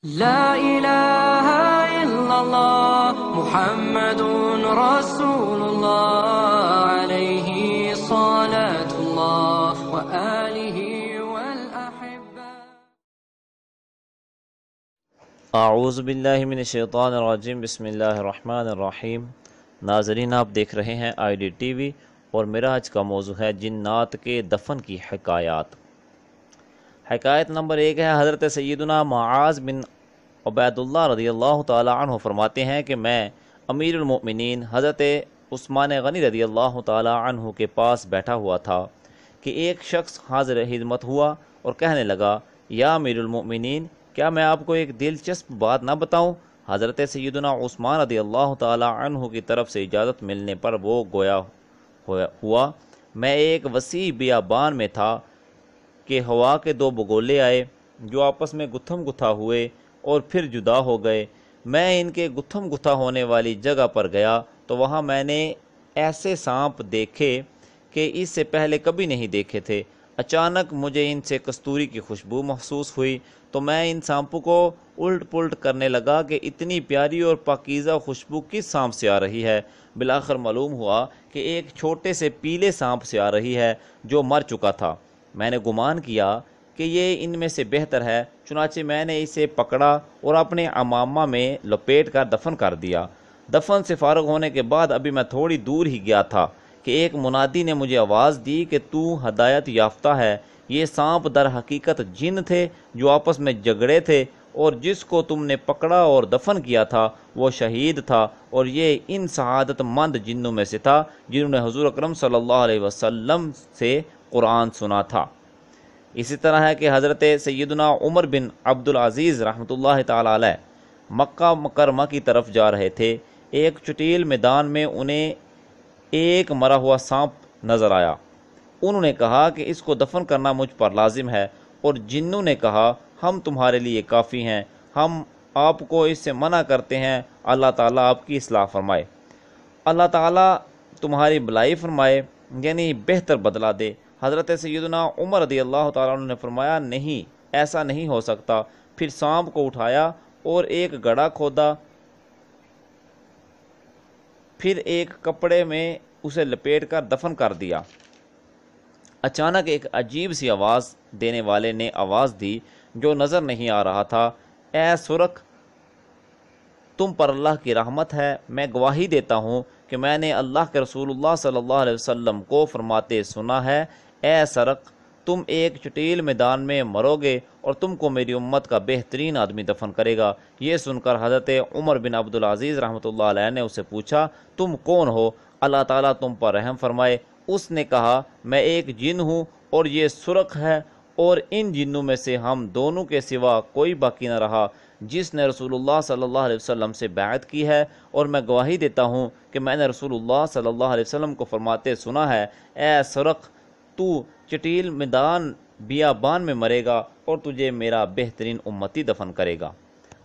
لا إله إلا الله محمد رسول الله عليه صلاة الله وآله والأحبة. اعوذ باللہ من الشیطان الرجیم، بسم اللہ الرحمن الرحیم۔ ناظرین، آپ دیکھ رہے ہیں آئی ڈی ٹی وی اور میرا آج کا موضوع ہے جنات کے دفن کی حکایات۔ حکایت نمبر 1 ہے، حضرت سیدنا معاذ بن عبید اللہ رضی اللہ تعالی عنہ فرماتے ہیں کہ میں امیر المؤمنین حضرت عثمان غنی رضی اللہ تعالی عنہ کے پاس بیٹھا ہوا تھا کہ ایک شخص حاضر خدمت ہوا اور کہنے لگا، یا امیر المؤمنین، کیا میں آپ کو ایک دلچسپ بات نہ بتاؤں؟ حضرت سیدنا عثمان رضی اللہ تعالی عنہ کی طرف سے اجازت ملنے پر وہ گویا ہوا میں ایک وسیع بیابان میں تھا کہ ہوا کے 2 بگولے آئے جو آپس میں گتھم گتھا ہوئے اور پھر جدا ہو گئے۔ میں ان کے گتھم گتھا ہونے والی جگہ پر گیا تو وہاں میں نے ایسے سانپ دیکھے کہ اس سے پہلے کبھی نہیں دیکھے تھے۔ اچانک مجھے ان سے کستوری کی خوشبو محسوس ہوئی تو میں ان سانپوں کو الٹ پلٹ کرنے لگا کہ اتنی پیاری اور پاکیزہ خوشبو کس سانپ سے آ رہی ہے۔ بالآخر معلوم ہوا کہ ایک چھوٹے سے پیلے سانپ سے آ رہی ہے جو مر چکا تھا۔ میں نے گمان کیا کہ یہ ان میں سے بہتر ہے، چنانچہ میں نے اسے پکڑا اور اپنے عمامہ میں لپیٹ کر دفن کر دیا۔ دفن سے فارغ ہونے کے بعد ابھی میں تھوڑی دور ہی گیا تھا کہ ایک منادی نے مجھے آواز دی کہ تو ہدایت یافتہ ہے، یہ سانپ در حقیقت جن تھے جو آپس میں جھگڑے تھے، اور جس کو تم نے پکڑا اور دفن کیا تھا وہ شہید تھا، اور یہ ان سعادت مند جنوں میں سے تھا جنہوں نے حضور اکرم صلی اللہ علیہ وسلم سے قرآن سنا تھا۔ اسی طرح ہے کہ حضرت سیدنا عمر بن عبد العزیز رحمۃ اللہ تعالی علیہ مکہ مکرمہ کی طرف جا رہے تھے۔ ایک چٹیل میدان میں انہیں ایک مرا ہوا سانپ نظر آیا۔ انہوں نے کہا کہ اس کو دفن کرنا مجھ پر لازم ہے، اور جنوں نے کہا، ہم تمہارے لیے کافی ہیں، ہم آپ کو اس سے منع کرتے ہیں، اللہ تعالیٰ آپ کی اصلاح فرمائے، اللہ تعالیٰ تمہاری بھلائی فرمائے، یعنی بہتر بدلہ دے۔ حضرت سیدنا عمر رضی اللہ تعالیٰ عنہ نے فرمایا، نہیں، ایسا نہیں ہو سکتا۔ پھر سانپ کو اٹھایا اور ایک گڑھا کھودا، پھر ایک کپڑے میں اسے لپیٹ کر دفن کر دیا۔ اچانک ایک عجیب سی آواز دینے والے نے آواز دی جو نظر نہیں آ رہا تھا، اے سرخ، تم پر اللہ کی رحمت ہے، میں گواہی دیتا ہوں کہ میں نے اللہ کے رسول اللہ صلی اللہ علیہ وسلم کو فرماتے سنا ہے، اے سرخ، تم ایک چٹیل میدان میں مرو گے اور تم کو میری امت کا بہترین آدمی دفن کرے گا۔ یہ سن کر حضرت عمر بن عبد العزیز رحمۃ اللہ علیہ نے اسے پوچھا، تم کون ہو؟ اللہ تعالیٰ تم پر رحم فرمائے۔ اس نے کہا، میں ایک جن ہوں اور یہ سرخ ہے، اور ان جنوں میں سے ہم دونوں کے سوا کوئی باقی نہ رہا جس نے رسول اللہ صلی اللہ علیہ وسلم سے بیعت کی ہے، اور میں گواہی دیتا ہوں کہ میں نے رسول اللہ صلی اللہ علیہ وسلم کو فرماتے سنا ہے، اے سرخ، تو چٹیل میدان بیابان میں مرے گا اور تجھے میرا بہترین امتی دفن کرے گا۔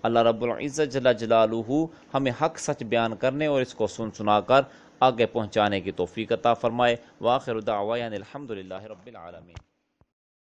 اللہ رب العزت جل جلالہ ہمیں حق سچ بیان کرنے اور اس کو سنا کر آگے پہنچانے کی توفیق عطا فرمائے۔ وآخر دعوانا الحمدللہ رب العالمین۔